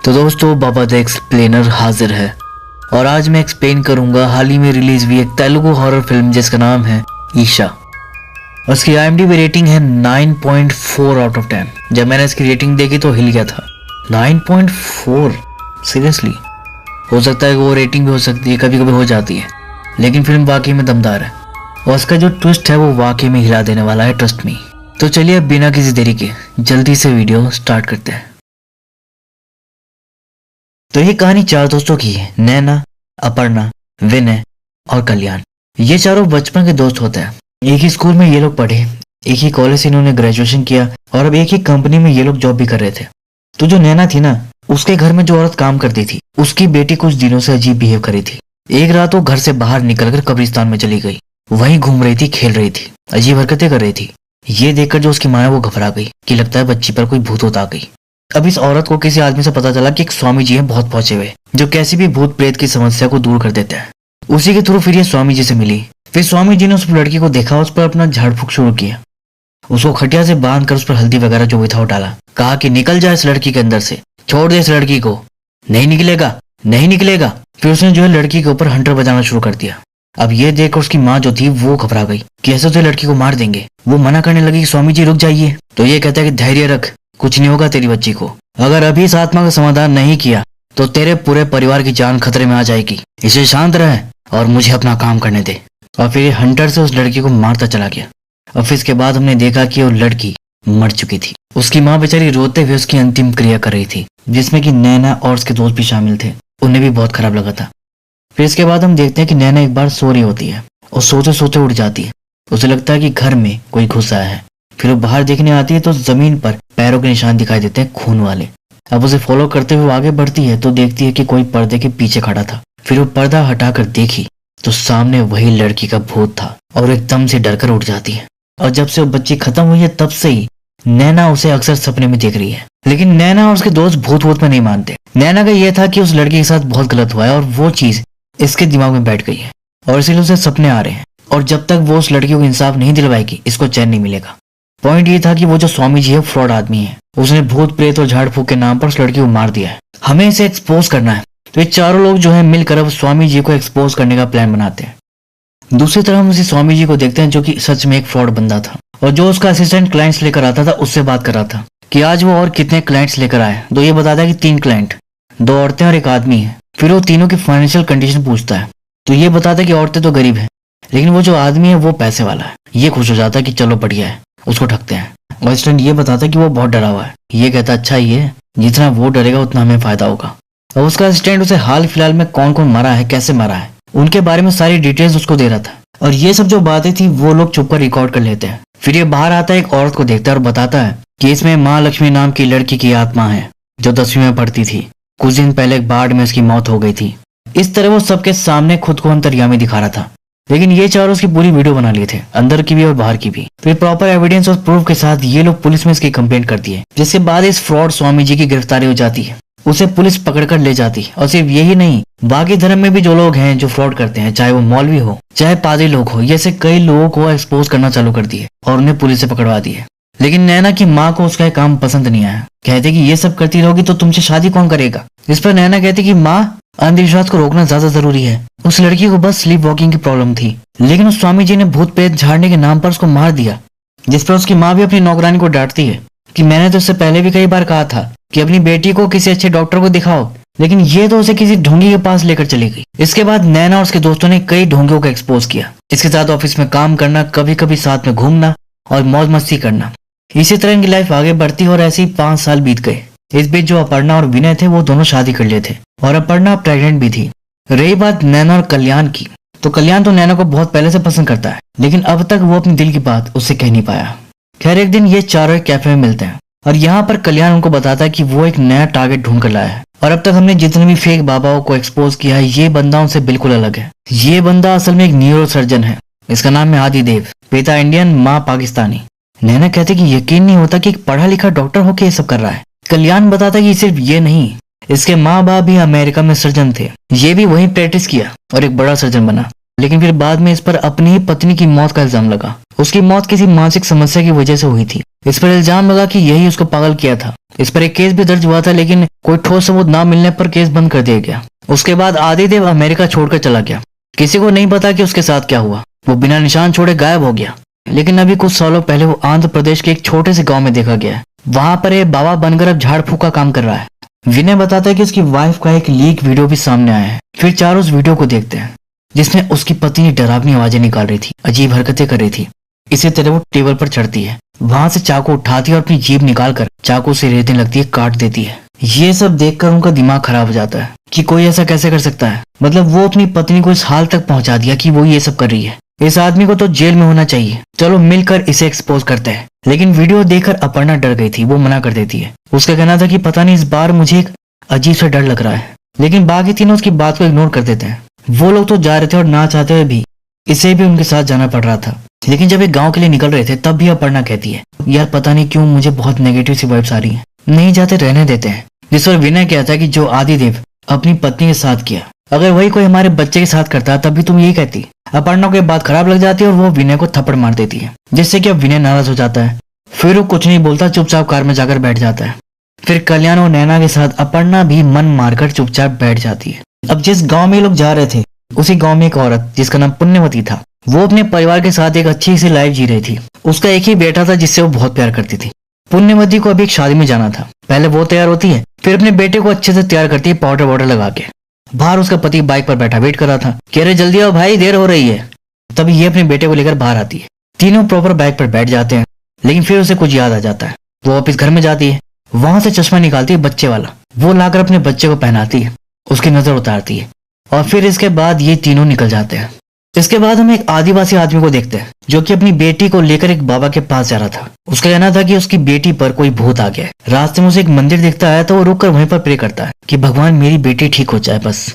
तो दोस्तों बाबा the explainer हाजिर है और आज मैं एक्सप्लेन करूंगा हाल ही में रिलीज हुई एक तेलुगु हॉरर फिल्म जिसका नाम है ईशा। उसकी IMDb रेटिंग है 9.4 आउट ऑफ 10। जब मैंने इसकी रेटिंग देखी तो हिल गया था। 9.4 सीरियसली? हो सकता है कि वो रेटिंग भी हो सकती है, कभी कभी हो जाती है, लेकिन फिल्म वाकई में दमदार है और उसका जो ट्विस्ट है वो वाकई में हिला देने वाला है, ट्रस्ट मी। तो चलिए अब बिना किसी देरी के जल्दी से वीडियो स्टार्ट करते हैं। तो ये कहानी 4 दोस्तों की है, नैना, अपर्णा, विनय और कल्याण। ये चारों बचपन के दोस्त होते हैं। एक ही स्कूल में ये लोग पढ़े, एक ही कॉलेज से इन्होंने ग्रेजुएशन किया और अब एक ही कंपनी में ये लोग जॉब भी कर रहे थे। तो जो नैना थी ना, उसके घर में जो औरत काम करती थी, उसकी बेटी कुछ दिनों से अजीब बिहेव कर रही थी। एक रात वो घर से बाहर निकलकर कब्रिस्तान में चली गई, वहीं घूम रही थी, खेल रही थी, अजीब हरकतें कर रही थी। ये देखकर जो उसकी माँ है वो घबरा गई कि लगता है बच्ची पर कोई भूत आ गई। अब इस औरत को किसी आदमी से पता चला कि एक स्वामी जी हैं बहुत पहुंचे हुए, जो कैसी भी भूत प्रेत की समस्या को दूर कर देते हैं। उसी के थ्रू फिर ये स्वामी जी से मिली। फिर स्वामी जी ने उस लड़की को देखा, उस पर अपना झाड़ फूक शुरू किया। उसको खटिया से बांध कर उस पर हल्दी वगैरह जो भी था डाला। कहा कि निकल जाए इस लड़की के अंदर से, छोड़ दे इस लड़की को। नहीं निकलेगा, नहीं निकलेगा। फिर उसने जो है लड़की के ऊपर हंटर बजाना शुरू कर दिया। अब ये देखकर उसकी माँ जो थी वो घबरा गई कि ऐसे तो लड़की को मार देंगे। वो मना करने लगी कि स्वामी जी रुक जाइए। तो ये कहता है कि धैर्य रख, कुछ नहीं होगा तेरी बच्ची को। अगर अभी इस आत्मा का समाधान नहीं किया तो तेरे पूरे परिवार की जान खतरे में आ जाएगी। इसे शांत रहे और मुझे अपना काम करने दे। और फिर हंटर से उस लड़की को मारता चला गया। और फिर इसके बाद हमने देखा कि वो लड़की मर चुकी थी। उसकी माँ बेचारी रोते हुए उसकी अंतिम क्रिया कर रही थी, जिसमें कि नैना और उसके दोस्त भी शामिल थे। उन्हें भी बहुत खराब लगा था। फिर इसके बाद हम देखते हैं कि नैना एक बार सो रही होती है और सोते सोते उठ जाती है। उसे लगता है कि घर में कोई घुस आया है। फिर वो बाहर देखने आती है तो जमीन पर पैरों के निशान दिखाई देते हैं, खून वाले। अब उसे फॉलो करते हुए आगे बढ़ती है तो देखती है कि कोई पर्दे के पीछे खड़ा था। फिर वो पर्दा हटाकर देखी तो सामने वही लड़की का भूत था और एकदम से डरकर उठ जाती है। और जब से वो बच्ची खत्म हुई है तब से ही नैना उसे अक्सर सपने में देख रही है। लेकिन नैना और उसके दोस्त भूत वूत में नहीं मानते। नैना का यह था कि उस लड़की के साथ बहुत गलत हुआ है और वो चीज इसके दिमाग में बैठ गई है और इसीलिए उसे सपने आ रहे हैं। और जब तक वो उस लड़की को इंसाफ नहीं दिलवाएगी इसको चैन नहीं मिलेगा। पॉइंट ये था कि वो जो स्वामी जी है फ्रॉड आदमी है। उसने भूत प्रेत और झाड़ फूक के नाम पर उस लड़की को मार दिया है। हमें इसे एक्सपोज करना है। तो ये चारों लोग जो है मिलकर अब स्वामी जी को एक्सपोज करने का प्लान बनाते हैं। दूसरी तरफ हम उसी स्वामी जी को देखते हैं जो कि सच में एक फ्रॉड बंदा था और जो उसका असिस्टेंट क्लाइंट्स लेकर आता था उससे बात कर रहा था कि आज वो और कितने क्लाइंट्स लेकर आए। तो ये बताता है कि 3 क्लाइंट, 2 औरतें और 1 आदमी है। फिर वो तीनों की फाइनेंशियल कंडीशन पूछता है। तो ये बताता है कि औरतें तो गरीब है, लेकिन वो जो आदमी है वो पैसे वाला है। ये खुश हो जाता है कि चलो बढ़िया है, उसको ठगते हैं। असिस्टेंट ये बताता है कि वो बहुत डरा हुआ है। ये कहता है अच्छा ही है, जितना वो डरेगा उतना हमें फायदा होगा। और उसका असिस्टेंट उसे हाल फिलहाल में कौन कौन मरा है, कैसे मरा है, उनके बारे में सारी डिटेल्स उसको दे रहा था। और ये सब जो बातें थी वो लोग चुप कर रिकॉर्ड कर लेते हैं। फिर ये बाहर आता है, एक औरत को देखता है और बताता है कि इसमें माँ लक्ष्मी नाम की लड़की की आत्मा है जो 10वीं में पढ़ती थी। कुछ दिन पहले एक बाढ़ में उसकी मौत हो गई थी। इस तरह वो सबके सामने खुद को अंतर्यामी दिखा रहा था। लेकिन ये चारों उसकी पूरी वीडियो बना लिए थे, अंदर की भी और बाहर की भी। फिर प्रॉपर एविडेंस और प्रूफ के साथ ये लोग पुलिस में इसकी कंप्लेंट करती है, जिसके बाद इस फ्रॉड स्वामी जी की गिरफ्तारी हो जाती है। उसे पुलिस पकड़कर ले जाती है। और सिर्फ यही नहीं, बाकी धर्म में भी जो लोग हैं जो फ्रॉड करते हैं, चाहे वो मौलवी हो चाहे पादरी लोग हो, जैसे कई लोगों को एक्सपोज करना चालू कर दिए और उन्हें पुलिस से पकड़वा दिए। लेकिन नैना की माँ को उसका काम पसंद नहीं आया। कहते कि ये सब करती रहोगी तो तुमसे शादी कौन करेगा। इस पर नैना कहती कि माँ, अंधविश्वास को रोकना ज्यादा जरूरी है। उस लड़की को बस स्लीप वॉकिंग की प्रॉब्लम थी, लेकिन उस स्वामी जी ने भूत प्रेत झाड़ने के नाम पर उसको मार दिया। जिस पर उसकी माँ भी अपनी नौकरानी को डांटती है कि मैंने तो इससे पहले भी कई बार कहा था कि अपनी बेटी को किसी अच्छे डॉक्टर को दिखाओ, लेकिन ये तो उसे किसी ढोंगी के पास लेकर चली गई। इसके बाद नैना और उसके दोस्तों ने कई ढोंगियों को एक्सपोज किया। इसके साथ ऑफिस में काम करना, कभी कभी साथ में घूमना और मौज मस्ती करना। इसी तरह इनकी लाइफ आगे बढ़ती और ऐसे ही 5 साल बीत गए। इस बीच जो अपर्णा और विनय थे वो दोनों शादी कर लिए थे और अपर्णा प्रेग्नेंट भी थी। रही बात नैना और कल्याण की, तो कल्याण तो नैना को बहुत पहले से पसंद करता है, लेकिन अब तक वो अपनी दिल की बात उससे कह नहीं पाया। खैर एक दिन ये चारों एक कैफे में मिलते हैं और यहाँ पर कल्याण उनको बताता है कि वो एक नया टारगेट ढूंढ कर लाया है और अब तक हमने जितने भी फेक बाबाओं को एक्सपोज किया है ये बंदा उनसे बिल्कुल अलग है। ये बंदा असल में एक न्यूरो सर्जन है। इसका नाम है आदिदेव, पिता इंडियन, माँ पाकिस्तानी। नैना कहते कि यकीन नहीं होता कि एक पढ़ा लिखा डॉक्टर होकर ये सब कर रहा है। कल्याण बताता कि सिर्फ ये नहीं, इसके माँ बाप भी अमेरिका में सर्जन थे। ये भी वहीं प्रैक्टिस किया और एक बड़ा सर्जन बना। लेकिन फिर बाद में इस पर अपनी ही पत्नी की मौत का इल्जाम लगा। उसकी मौत किसी मानसिक समस्या की वजह से हुई थी। इस पर इल्जाम लगा कि यही उसको पागल किया था। इस पर एक केस भी दर्ज हुआ था, लेकिन कोई ठोस सबूत ना मिलने पर केस बंद कर दिया गया। उसके बाद आदिदेव अमेरिका छोड़कर चला गया। किसी को नहीं पता कि उसके साथ क्या हुआ। वो बिना निशान छोड़े गायब हो गया। लेकिन अभी कुछ सालों पहले वो आंध्र प्रदेश के एक छोटे से गांव में देखा गया है। वहां पर एक बाबा बनकर अब झाड़ फूक का काम कर रहा है। विनय बताता है कि उसकी वाइफ का एक लीक वीडियो भी सामने आया है। फिर चारों उस वीडियो को देखते हैं जिसमें उसकी पत्नी डरावनी आवाजें निकाल रही थी, अजीब हरकतें कर रही थी। इसी तरह वो टेबल पर चढ़ती है, वहां से चाकू उठाती है और अपनी जीभ निकालकर चाकू से रेतने लगती है, काट देती है। ये सब देखकर उनका दिमाग खराब हो जाता है कि कोई ऐसा कैसे कर सकता है। मतलब वो अपनी पत्नी को इस हाल तक पहुंचा दिया कि वो ये सब कर रही है। इस आदमी को तो जेल में होना चाहिए। चलो मिलकर इसे एक्सपोज करते हैं। लेकिन वीडियो देखकर अपर्णा डर गई थी। वो मना कर देती है। उसका कहना था कि पता नहीं इस बार मुझे एक अजीब सा डर लग रहा है। लेकिन बाकी तीनों उसकी बात को इग्नोर कर देते हैं। वो लोग तो जा रहे थे और ना चाहते हुए भी इसे भी उनके साथ जाना पड़ रहा था। लेकिन जब एक गांव के लिए निकल रहे थे तब भी अपर्णा कहती है, यार पता नहीं क्यों मुझे बहुत नेगेटिव सी वाइब्स आ रही है, नहीं जाते रहने देते हैं। जिस पर विनय कहता है कि जो आदिदेव अपनी पत्नी के साथ किया, अगर वही कोई हमारे बच्चे के साथ करता तब भी तुम यही कहती। अपर्णा को ये बात खराब लग जाती है और वो विनय को थप्पड़ मार देती है, जिससे कि अब विनय नाराज हो जाता है। फिर वो कुछ नहीं बोलता, चुपचाप कार में जाकर बैठ जाता है। फिर कल्याण और नैना के साथ अपर्णा भी मन मारकर चुपचाप बैठ जाती है। अब जिस गांव में लोग जा रहे थे उसी गांव में एक औरत जिसका नाम पुण्यवती था, वो अपने परिवार के साथ एक अच्छी सी लाइफ जी रही थी। उसका एक ही बेटा था जिससे वो बहुत प्यार करती थी। पुण्यवती को अभी एक शादी में जाना था। पहले वो तैयार होती है, फिर अपने बेटे को अच्छे से तैयार करती है, पाउडर वाउडर लगा के। बाहर उसका पति बाइक पर बैठा वेट कर रहा था। कह रहे जल्दी आओ भाई, देर हो रही है। तभी ये अपने बेटे को लेकर बाहर आती है। तीनों प्रॉपर बाइक पर बैठ जाते हैं। लेकिन फिर उसे कुछ याद आ जाता है। वो वापिस घर में जाती है, वहां से चश्मा निकालती है बच्चे वाला। वो लाकर अपने बच्चे को पहनाती है, उसकी नजर उतारती है और फिर इसके बाद ये तीनों निकल जाते हैं। इसके बाद हम एक आदिवासी आदमी को देखते हैं जो कि अपनी बेटी को लेकर एक बाबा के पास जा रहा था। उसका कहना था कि उसकी बेटी पर कोई भूत आ गया है। रास्ते में उसे एक मंदिर दिखता है तो वो रुककर वहीं पर प्रे करता है कि भगवान मेरी बेटी ठीक हो जाए बस।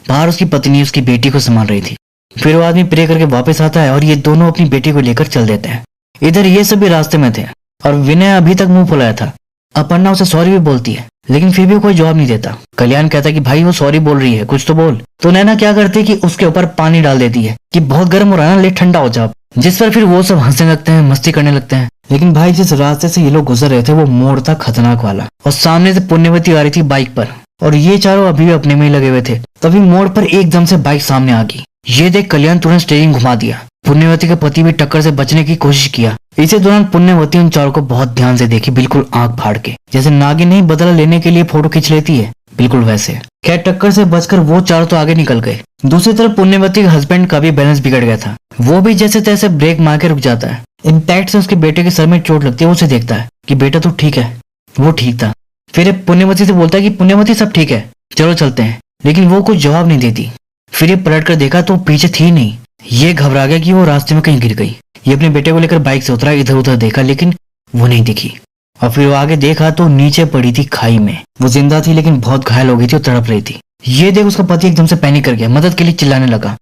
बाहर उसकी पत्नी उसकी बेटी को संभाल रही थी। फिर वो आदमी प्रे करके वापस आता है और ये दोनों अपनी बेटी को लेकर चल देते हैं। इधर ये सभी रास्ते में थे और विनय अभी तक मुंह फुलाया था। अपर्णा उसे सॉरी भी बोलती है, लेकिन फिर भी कोई जवाब नहीं देता। कल्याण कहता है कि भाई वो सॉरी बोल रही है, कुछ तो बोल। तो नैना क्या करती है कि उसके ऊपर पानी डाल देती है कि बहुत गर्म हो रहा है ना, ले ठंडा हो जा। जिस पर फिर वो सब हंसने लगते हैं, मस्ती करने लगते हैं। लेकिन भाई जिस रास्ते से ये लोग गुजर रहे थे वो मोड़ था खतरनाक वाला, और सामने से पुण्यवती आ रही थी बाइक पर और ये चारों अभी भी अपने में ही लगे हुए थे। तभी मोड़ पर एकदम से बाइक सामने आ गई। ये देख कल्याण तुरंत स्टीयरिंग घुमा दिया। पुण्यवती के पति भी टक्कर से बचने की कोशिश किया। इसी दौरान पुण्यवती उन चारों को बहुत ध्यान से देखी, बिल्कुल आंख फाड़ के, जैसे नागिन नहीं बदला लेने के लिए फोटो खींच लेती है, बिल्कुल वैसे। खैर टक्कर से बचकर वो चारों तो आगे निकल गए। दूसरी तरफ पुण्यवती के हस्बैंड का भी बैलेंस बिगड़ गया था। वो भी जैसे तैसे ब्रेक मार के रुक जाता है। इम्पैक्ट से उसके बेटे के सर में चोट लगती है। वो उसे देखता है कि बेटा तू ठीक है। वो ठीक था। फिर पुण्यवती से बोलता है कि पुण्यवती सब ठीक है, चलो चलते हैं। लेकिन वो कुछ जवाब नहीं देती। फिर ये पलट कर देखा तो पीछे थी नहीं। ये घबरा गया कि वो रास्ते में कहीं गिर गई। ये अपने बेटे को लेकर बाइक से उतरा, इधर उधर देखा लेकिन वो नहीं दिखी। और फिर वो आगे देखा तो नीचे पड़ी थी खाई में। वो जिंदा थी लेकिन बहुत घायल हो गई थी और तड़प रही थी। ये देख उसका पति एकदम से पैनिक कर गया, मदद के लिए चिल्लाने लगा।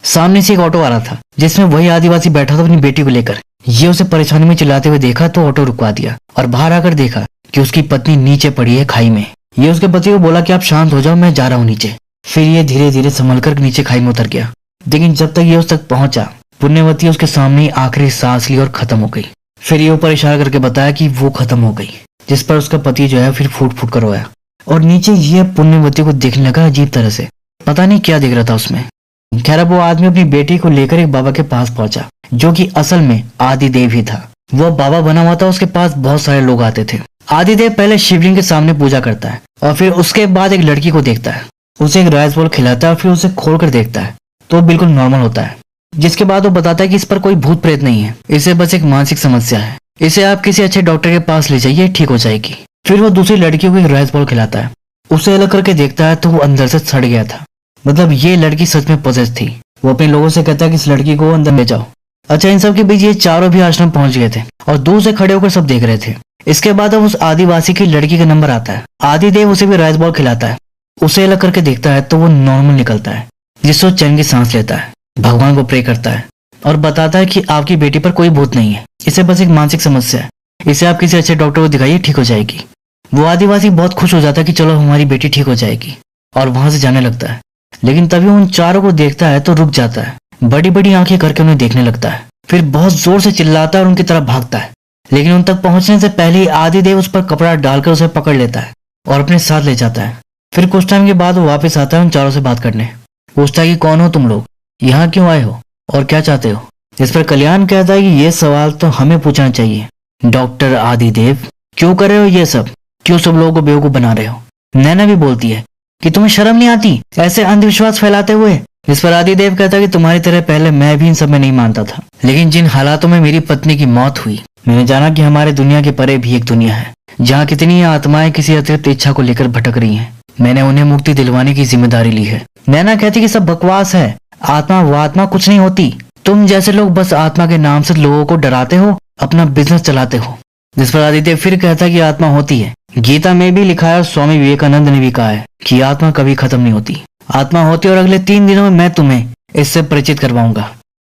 सामने से एक ऑटो आ रहा था जिसमें वही आदिवासी बैठा था अपनी बेटी को लेकर। ये उसे परेशानी में चिल्लाते हुए देखा तो ऑटो रुकवा दिया और बाहर आकर देखा कि उसकी पत्नी नीचे पड़ी है खाई में। ये उसके पति को बोला कि आप शांत हो जाओ, मैं जा रहा हूँ नीचे। फिर ये धीरे धीरे संभल कर नीचे खाई में उतर गया। लेकिन जब तक ये उस तक पहुंचा पुण्यवती उसके सामने ही आखिरी सांस ली और खत्म हो गई। फिर ये ऊपर इशारा करके बताया कि वो खत्म हो गई, जिस पर उसका पति जो है फिर फूट फूट कर रोया। और नीचे ये पुण्यवती को देखने लगा अजीब तरह से, पता नहीं क्या देख रहा था उसमें। खैर अब वो आदमी अपनी बेटी को लेकर एक बाबा के पास पहुंचा जो कि असल में आदिदेव ही था। वो बाबा बना हुआ था, उसके पास बहुत सारे लोग आते थे। आदिदेव पहले शिवलिंग के सामने पूजा करता है और फिर उसके बाद एक लड़की को देखता है, उसे एक राइस बॉल खिलाता है और फिर उसे खोल कर देखता है तो बिल्कुल नॉर्मल होता है। जिसके बाद वो बताता है कि इस पर कोई भूत प्रेत नहीं है, इसे बस एक मानसिक समस्या है, इसे आप किसी अच्छे डॉक्टर के पास ले जाइए, ठीक हो जाएगी। फिर वो दूसरी लड़की को एक राइस बॉल खिलाता है, उसे अलग करके देखता है तो वो अंदर से सड़ गया था। मतलब ये लड़की सच में पोजेस थी। वो अपने लोगों से कहता है कि इस लड़की को अंदर ले जाओ। अच्छा, इन सब के बीच ये चारों भी आश्रम पहुंच गए थे और दूर से खड़े होकर सब देख रहे थे। इसके बाद अब उस आदिवासी की लड़की का नंबर आता है। आदिदेव उसे भी राइस बॉल खिलाता है, उसे अलग करके देखता है तो वो नॉर्मल निकलता है, जिससे वो चैन की सांस लेता है, भगवान को प्रे करता है और बताता है कि आपकी बेटी पर कोई भूत नहीं है, इसे बस एक मानसिक समस्या है, इसे आप किसी अच्छे डॉक्टर को दिखाइए, ठीक हो जाएगी। वो आदिवासी बहुत खुश हो जाता है कि चलो हमारी बेटी ठीक हो जाएगी और वहां से जाने लगता है। लेकिन तभी उन चारों को देखता है तो रुक जाता है, बड़ी बड़ी आंखें करके उन्हें देखने लगता है। फिर बहुत जोर से चिल्लाता है और उनकी तरफ भागता है। लेकिन उन तक पहुंचने से पहले ही आदिदेव उस पर कपड़ा डालकर उसे पकड़ लेता है और अपने साथ ले जाता है। फिर कुछ टाइम के बाद वो वापस आता है उन चारों से बात करने। पूछता है कि कौन हो तुम लोग, यहाँ क्यों आए हो और क्या चाहते हो। इस पर कल्याण कहता है कि ये सवाल तो हमें पूछना चाहिए। डॉक्टर आदिदेव, क्यों कर रहे हो ये सब, क्यों सब लोगों को बेवकूफ बना रहे हो। नैना भी बोलती है कि तुम्हें शर्म नहीं आती ऐसे अंधविश्वास फैलाते हुए। इस पर आदिदेव कहता है कि तुम्हारी तरह पहले मैं भी इन सब में नहीं मानता था, लेकिन जिन हालातों में मेरी पत्नी की मौत हुई, मैंने जाना कि हमारे दुनिया के परे भी एक दुनिया है जहाँ कितनी आत्माएं किसी अतिरिक्त इच्छा को लेकर भटक रही हैं। मैंने उन्हें मुक्ति दिलवाने की जिम्मेदारी ली है। नैना कहती कि सब बकवास है, आत्मा वो आत्मा कुछ नहीं होती, तुम जैसे लोग बस आत्मा के नाम से लोगों को डराते हो, अपना बिजनेस चलाते हो। जिस पर आदित्य फिर कहता है कि आत्मा होती है, गीता में भी लिखा है और स्वामी विवेकानंद ने भी कहा है कि आत्मा कभी खत्म नहीं होती, आत्मा होती है और अगले 3 दिनों में मैं तुम्हें इससे परिचित करवाऊंगा।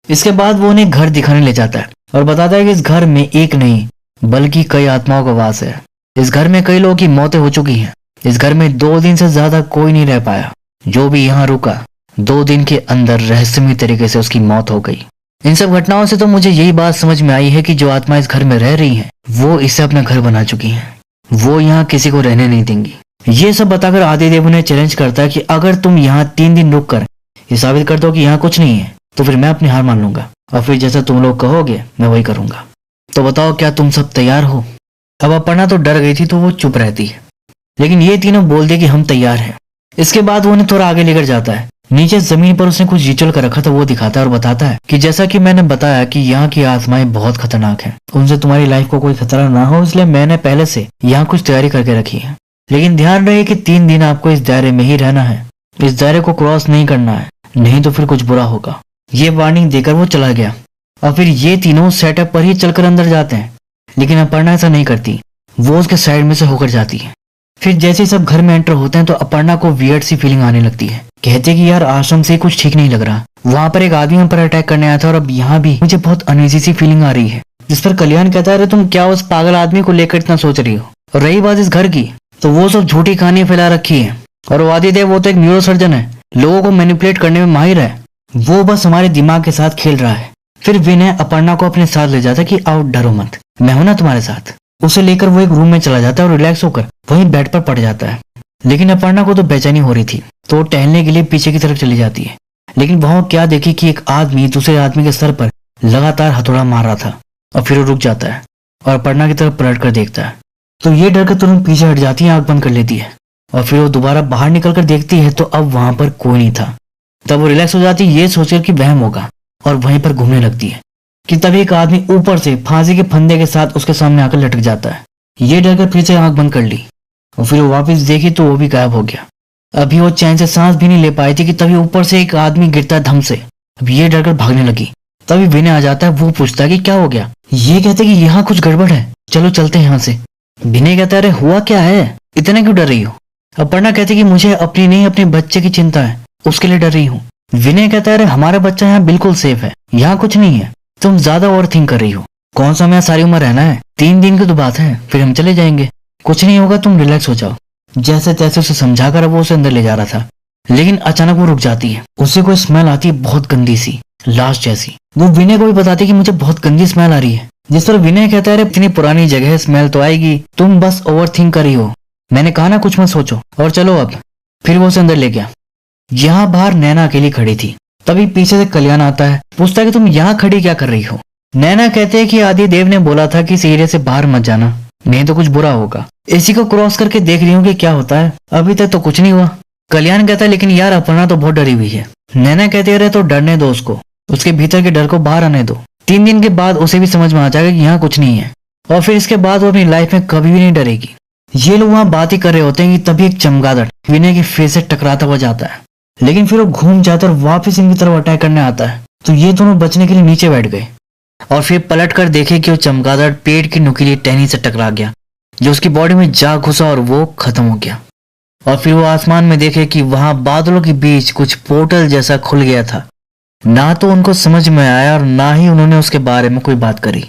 इसके बाद वो उन्हें घर दिखाने ले जाता है और बताता है कि इस घर में एक नहीं बल्कि कई आत्माओं का वास है। इस घर में कई लोगों की मौतें हो चुकी हैं। इस घर में 2 दिन से ज्यादा कोई नहीं रह पाया। जो भी यहाँ रुका 2 दिन के अंदर रहस्यमय तरीके से उसकी मौत हो गई। इन सब घटनाओं से तो मुझे यही बात समझ में आई है कि जो आत्मा इस घर में रह रही है वो इसे अपना घर बना चुकी है, वो यहाँ किसी को रहने नहीं देंगी। ये सब बताकर आदिदेव उन्हें चैलेंज करता है कि अगर तुम यहाँ 3 दिन रुक कर ये साबित कर दो कि यहाँ कुछ नहीं है तो फिर मैं अपनी हार मान लूंगा और फिर जैसा तुम लोग कहोगे मैं वही करूंगा। तो बताओ क्या तुम सब तैयार हो। अब अपर्णा तो डर गई थी तो वो चुप रहती है, लेकिन ये तीनों बोलते कि हम तैयार हैं। इसके बाद वो उन्हें थोड़ा आगे लेकर जाता है। नीचे जमीन पर उसने कुछ रिचुअल कर रखा था वो दिखाता है और बताता है कि जैसा कि मैंने बताया कि यहाँ की आत्माएं बहुत खतरनाक हैं, उनसे तुम्हारी लाइफ को कोई खतरा ना हो इसलिए मैंने पहले से यहाँ कुछ तैयारी करके रखी है। लेकिन ध्यान रहे कि 3 दिन आपको इस दायरे में ही रहना है, इस दायरे को क्रॉस नहीं करना है, नहीं तो फिर कुछ बुरा होगा। ये वार्निंग देकर वो चला गया और फिर ये तीनों सेटअप पर ही चलकर अंदर जाते हैं, लेकिन अपर्णा ऐसा नहीं करती, वो उसके साइड में से होकर जाती है। फिर जैसे ही सब घर में एंटर होते हैं तो अपर्णा को वियर्ड सी फीलिंग आने लगती है। कहते कि यार आश्रम से कुछ ठीक नहीं लग रहा, वहां पर एक आदमी हम पर अटैक करने आया था और अब यहाँ भी मुझे बहुत अनईजी सी फीलिंग आ रही है। जिस पर कल्याण कहता है अरे तुम क्या उस पागल आदमी को लेकर इतना सोच रही हो, और रही बात इस घर की तो वो सब झूठी कहानियां फैला रखी है और वो आदिदेव वो तो एक न्यूरो सर्जन है, लोगों को मैनिपुलेट करने में माहिर है, वो बस हमारे दिमाग के साथ खेल रहा है। फिर विनय अपर्णा को अपने साथ ले जाता कि आओ डरो मत, मैं हूं ना तुम्हारे साथ। उसे लेकर वो एक रूम में चला जाता है और रिलैक्स होकर वहीं बेड पर पड़ जाता है। लेकिन अपर्णा को तो बेचैनी हो रही थी तो वो टहलने के लिए पीछे की तरफ चली जाती है, लेकिन वहां क्या देखी कि एक आदमी दूसरे आदमी के सर पर लगातार हथौड़ा मार रहा था और फिर वो रुक जाता है और अपर्णा की तरफ पलट कर देखता है तो ये डर कर तुरंत पीछे हट जाती है, आंख बंद कर लेती है और फिर वो दोबारा बाहर निकल कर देखती है तो अब वहां पर कोई नहीं था। तब वो रिलैक्स हो जाती है ये सोचकर कि वहम होगा और वहीं पर घूमने लगती है कि तभी एक आदमी ऊपर से फांसी के फंदे के साथ उसके सामने आकर लटक जाता है। ये डर कर फिर से आंख बंद कर ली और फिर वो वापस देखी तो वो भी गायब हो गया। अभी वो चैन से सांस भी नहीं ले पाई थी कि तभी ऊपर से एक आदमी गिरता है धम से। अब ये डर कर भागने लगी। तभी विनय आ जाता है, वो पूछता है कि क्या हो गया। ये कहते कि यहाँ कुछ गड़बड़ है, चलो चलते हैं यहाँ से। विनय कहता है अरे हुआ क्या है, इतना क्यों डर रही हो। अपर्णा कहती कि मुझे अपनी नहीं अपने बच्चे की चिंता है, उसके लिए डर रही हूँ। विनय कहता है अरे हमारा बच्चा यहाँ बिल्कुल सेफ है, यहाँ कुछ नहीं है, तुम ज्यादा ओवर थिंक कर रही हो। कौन सा हमें सारी उम्र रहना है, 3 दिन की तो बात है, फिर हम चले जाएंगे, कुछ नहीं होगा, तुम रिलैक्स हो जाओ। जैसे तैसे उसे समझाकर वो उसे अंदर ले जा रहा था, लेकिन अचानक वो रुक जाती है। उसे कोई स्मेल आती है बहुत गंदी सी, लाश जैसी। वो विनय को भी बताती कि मुझे बहुत गंदी स्मेल आ रही है। जिस पर विनय कहता है इतनी पुरानी जगह है, स्मेल तो आएगी, तुम बस ओवर थिंक कर रही हो, मैंने कहा ना कुछ मत सोचो और चलो अब। फिर वो उसे अंदर ले गया। यहाँ बाहर नैना अकेली खड़ी थी। तभी पीछे से कल्याण आता है, पूछता है कि तुम यहाँ खड़ी क्या कर रही हो। नैना कहते हैं कि आदिदेव ने बोला था कि इस एरिया से बाहर मत जाना, नहीं तो कुछ बुरा होगा। इसी को क्रॉस करके देख रही हूँ कि क्या होता है, अभी तक तो कुछ नहीं हुआ। कल्याण कहता है लेकिन यार अपर्णा तो बहुत डरी हुई है। नैना कहते रहे तो डरने दो उसको, उसके भीतर के डर को बाहर आने दो। 3 दिन के बाद उसे भी समझ में आ जाएगा कि यहाँ कुछ नहीं है और फिर इसके बाद वो अपनी लाइफ में कभी भी नहीं डरेगी। ये लोग वहां बात ही कर रहे होते हैं कि तभी एक चमगादड़ विनय के फेस से टकराता हुआ जाता है, लेकिन फिर वो घूम जाता है और वापस इनकी तरफ अटैक करने आता है। तो ये दोनों बचने के लिए नीचे बैठ गए और फिर पलट कर देखे कि वो चमगादड़ पेड़ की नुकीली टहनी से टकरा गया, जो उसकी बॉडी में जा घुसा और वो खत्म हो गया। और फिर वो आसमान में देखे कि वहां बादलों के बीच कुछ पोर्टल जैसा खुल गया था। ना तो उनको समझ में आया और ना ही उन्होंने उसके बारे में कोई बात करी।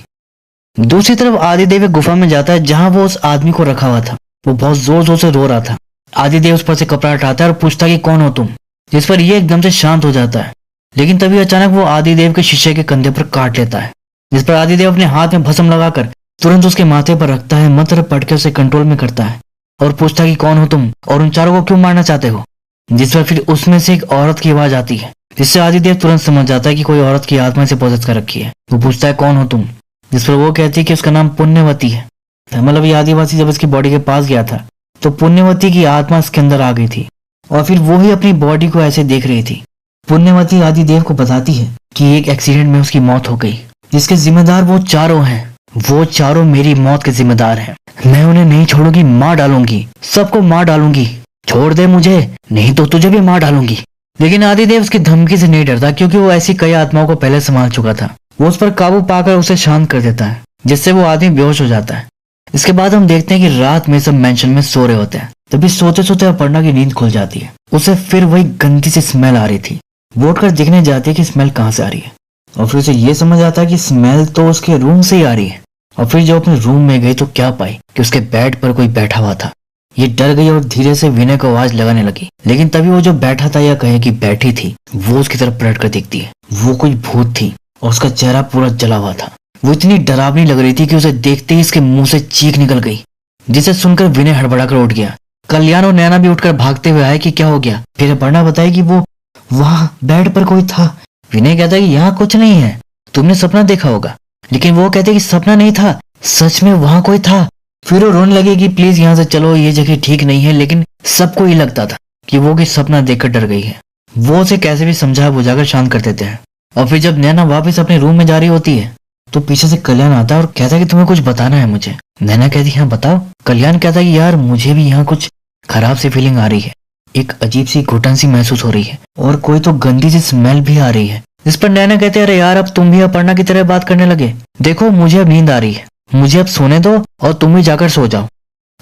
दूसरी तरफ आदिदेव एक गुफा में जाता है जहां वो उस आदमी को रखा हुआ था। वो बहुत जोर जोर से रो रहा था। आदिदेव उस पर से कपड़ा हटाता है और पूछता कि कौन हो तुम, जिस पर ये एकदम से शांत हो जाता है। लेकिन तभी अचानक वो आदिदेव के शीशे के कंधे पर काट लेता है, जिस पर आदिदेव अपने हाथ में भस्म लगाकर तुरंत उसके माथे पर रखता है, मंत्र पढ़ के उसे कंट्रोल में करता है और पूछता है कि कौन हो तुम और उन चारों को क्यों मारना चाहते हो। जिस पर फिर उसमें से एक औरत की आवाज आती है, जिससे आदिदेव तुरंत समझ जाता है कि कोई औरत की आत्मा से पोजेस कर रखी है। वो पूछता है कौन हो तुम, जिस पर वो कहती है कि उसका नाम पुण्यवती है। मतलब ये आदिवासी जब इसकी बॉडी के पास गया था तो पुण्यवती की आत्मा इसके अंदर आ गई थी और फिर वो ही अपनी बॉडी को ऐसे देख रही थी। पुण्यवती आदिदेव को बताती है कि एक एक्सीडेंट में उसकी मौत हो गई, जिसके जिम्मेदार वो चारों हैं। वो चारों मेरी मौत के जिम्मेदार हैं। मैं उन्हें नहीं छोड़ूंगी, मार डालूंगी, सबको मार डालूंगी। छोड़ दे मुझे, नहीं तो तुझे भी मार डालूंगी। लेकिन आदिदेव उसकी धमकी से नहीं डरता, क्योंकि वो ऐसी कई आत्माओं को पहले संभाल चुका था। वो उस पर काबू पाकर उसे शांत कर देता है, जिससे वो आदमी बेहोश हो जाता है। इसके बाद हम देखते हैं कि रात में सब मेंशन में सो रहे होते हैं। तभी सोते सोते अपर्णा की नींद खुल जाती है। उसे फिर वही गंदी सी स्मेल आ रही थी। वो उठकर देखने जाती है कि स्मेल कहाँ से आ रही है और फिर उसे ये समझ आता है कि स्मेल तो उसके रूम से ही आ रही है। और फिर जब अपने रूम में गई तो क्या पाई कि उसके बेड पर कोई बैठा हुआ था। ये डर गई और धीरे से विनय को आवाज लगाने लगी, लेकिन तभी वो जो बैठा था या कहे कि बैठी थी, वो उसकी तरफ पलट कर देखती है। वो कोई भूत थी और उसका चेहरा पूरा जला हुआ था। वो इतनी डरावनी लग रही थी कि उसे देखते ही इसके मुंह से चीख निकल गई, जिसे सुनकर विनय हड़बड़ाकर उठ गया। कल्याण और नैना भी उठकर भागते हुए आए कि क्या हो गया। फिर अपर्णा बताई कि वो वहां बेड पर कोई था। विनय कहता है कि यहाँ कुछ नहीं है, तुमने सपना देखा होगा। लेकिन वो कहते कि सपना नहीं था, सच में वहां कोई था। फिर वो रोने लगे कि प्लीज यहाँ से चलो, ये जगह ठीक नहीं है। लेकिन सबको ही लगता था कि वो कोई सपना देखकर डर गई है। वो उसे कैसे भी समझा बुझाकर शांत कर देते हैं। और फिर जब नैना वापस अपने रूम में जा रही होती है तो पीछे से कल्याण आता है और कहता है कि तुम्हें कुछ बताना है मुझे। नैना कहती है हाँ बताओ। कल्याण कहता है कि यार मुझे भी यहाँ कुछ खराब सी फीलिंग आ रही है, एक अजीब सी घुटन सी महसूस हो रही है और कोई तो गंदी सी स्मेल भी आ रही है। इस पर नैना कहते हैं अरे यार अब तुम भी अपर्णा की तरह बात करने लगे। देखो मुझे अब नींद आ रही है, मुझे अब सोने दो और तुम भी जाकर सो जाओ।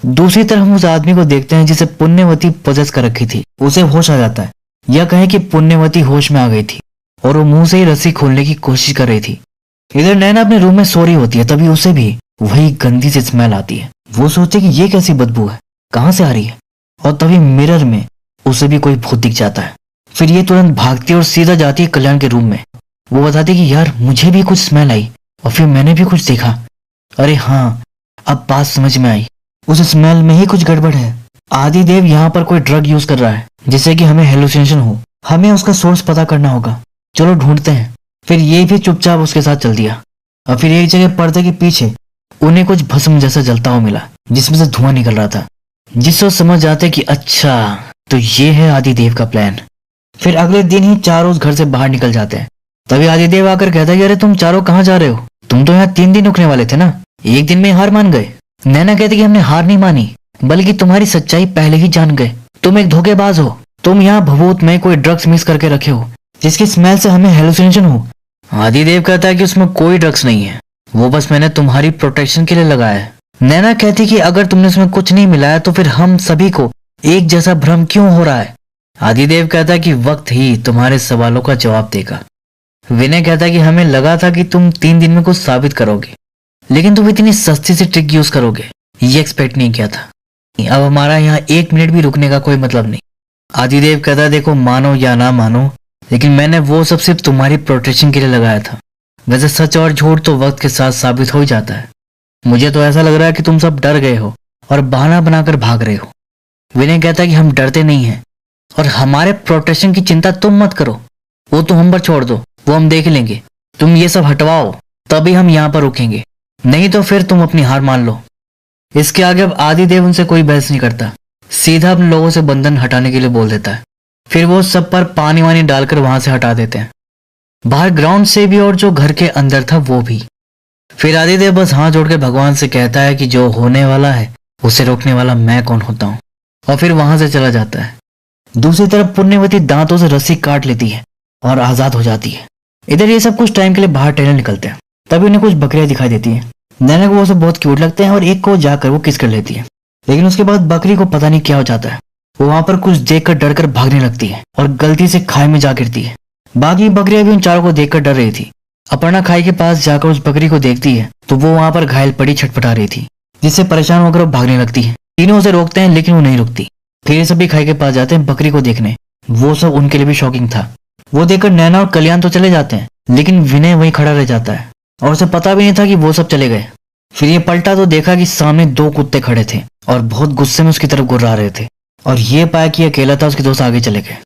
दूसरी तरफ हम उस आदमी को देखते हैं जिसे पुण्यवती पोजेस कर रखी थी। उसे होश आ जाता है, या कहें कि पुण्यवती होश में आ गई थी और वो मुंह से ही रस्सी खोलने की कोशिश कर रही थी। इधर नैना अपने रूम में सो रही होती है, तभी उसे भी वही गंदी सी स्मेल आती है। वो सोचती कि ये कैसी बदबू है, कहाँ से आ रही है। और तभी मिरर में उसे भी कोई भूत दिख जाता है। फिर ये तुरंत भागती और सीधा जाती है कल्याण के रूम में। वो बताती कि यार मुझे भी कुछ स्मेल आई और फिर मैंने भी कुछ देखा। अरे हाँ, अब बात समझ में आई, उस स्मेल में ही कुछ गड़बड़ है। आदिदेव यहाँ पर कोई ड्रग यूज कर रहा है जिससे कि हमें हेलुसिनेशन हो। हमें उसका सोर्स पता करना होगा, चलो ढूंढते हैं। फिर ये भी चुपचाप उसके साथ चल दिया। और फिर एक जगह पर्दे के पीछे उन्हें कुछ भस्म जैसा जलता हुआ मिला, जिसमें से धुआं निकल रहा था, जिससे वो समझ जाते कि अच्छा तो ये है आदिदेव का प्लान। फिर अगले दिन ही चारों उस घर से बाहर निकल जाते हैं। तभी आदिदेव आकर कहता है कि अरे तुम चारों कहाँ जा रहे हो, तुम तो यहाँ 3 दिन रुकने वाले थे ना, एक दिन में हार मान गए। नैना कहती कि हमने हार नहीं मानी, बल्कि तुम्हारी सच्चाई पहले ही जान गए। तुम एक धोखेबाज हो, तुम यहाँ भभूत में कोई ड्रग्स मिक्स करके रखे हो जिसकी स्मेल से हमें हेलुसिनेशन हो। आदिदेव कहता है कि उसमें कोई ड्रग्स नहीं है, वो बस मैंने तुम्हारी प्रोटेक्शन के लिए लगाया है। नैना कहती कि अगर तुमने उसमें कुछ नहीं मिलाया तो फिर हम सभी को एक जैसा भ्रम क्यों हो रहा है। आदिदेव कहता है कि वक्त ही तुम्हारे सवालों का जवाब देगा। विनय कहता है कि हमें लगा था कि तुम 3 दिन में कुछ साबित करोगे, लेकिन तुम इतनी सस्ती सी ट्रिक यूज करोगे ये एक्सपेक्ट नहीं किया था। अब हमारा यहाँ 1 मिनट भी रुकने का कोई मतलब नहीं। आदिदेव कहता है देखो मानो या ना मानो, लेकिन मैंने वो सब सिर्फ तुम्हारी प्रोटेक्शन के लिए लगाया था। वैसे सच और झूठ तो वक्त के साथ साबित हो ही जाता है। मुझे तो ऐसा लग रहा है कि तुम सब डर गए हो और बहाना बनाकर भाग रहे हो। विनय कहता है कि हम डरते नहीं हैं और हमारे प्रोटेक्शन की चिंता तुम मत करो, वो तो हम पर छोड़ दो, वो हम देख लेंगे। तुम ये सब हटवाओ तभी हम यहाँ पर रुकेंगे, नहीं तो फिर तुम अपनी हार मान लो। इसके आगे अब आदिदेव उनसे कोई बहस नहीं करता, सीधा अपने लोगों से बंधन हटाने के लिए बोल देता है। फिर वो सब पर पानी वानी डालकर वहां से हटा देते हैं, बाहर ग्राउंड से भी और जो घर के अंदर था वो भी। फिर आदिदेव बस हाथ जोड़कर भगवान से कहता है कि जो होने वाला है उसे रोकने वाला मैं कौन होता हूँ, और फिर वहां से चला जाता है। दूसरी तरफ पुण्यवती दांतों से रस्सी काट लेती है और आजाद हो जाती है। इधर ये सब कुछ टाइम के लिए बाहर टहलने निकलते हैं। तभी उन्हें कुछ बकरियां दिखाई देती हैं। नैना को वो सब बहुत क्यूट लगते हैं और एक को जाकर वो किस कर लेती है, लेकिन उसके बाद बकरी को पता नहीं क्या हो जाता है। वो वहां पर कुछ देखकर डरकर भागने लगती है और गलती से खाई में जा गिरती है। बाकी बकरियां भी उन चारों को देखकर डर रही थी। अपर्णा खाई के पास जाकर उस बकरी को देखती है तो वो वहां पर घायल पड़ी छटपटा रही थी, जिससे परेशान होकर वो भागने लगती है। तीनों उसे रोकते हैं लेकिन वो नहीं रुकती। फिर ये सभी खाई के पास जाते हैं बकरी को देखने। वो सब उनके लिए भी शॉकिंग था। वो देखकर नैना और कल्याण तो चले जाते हैं, लेकिन विनय वहीं खड़ा रह जाता है और उसे पता भी नहीं था कि वो सब चले गए। फिर ये पलटा तो देखा कि सामने 2 कुत्ते खड़े थे और बहुत गुस्से में उसकी तरफ गुर्रा रहे थे। और ये पाया कि अकेला था, उसके दोस्त आगे चले गए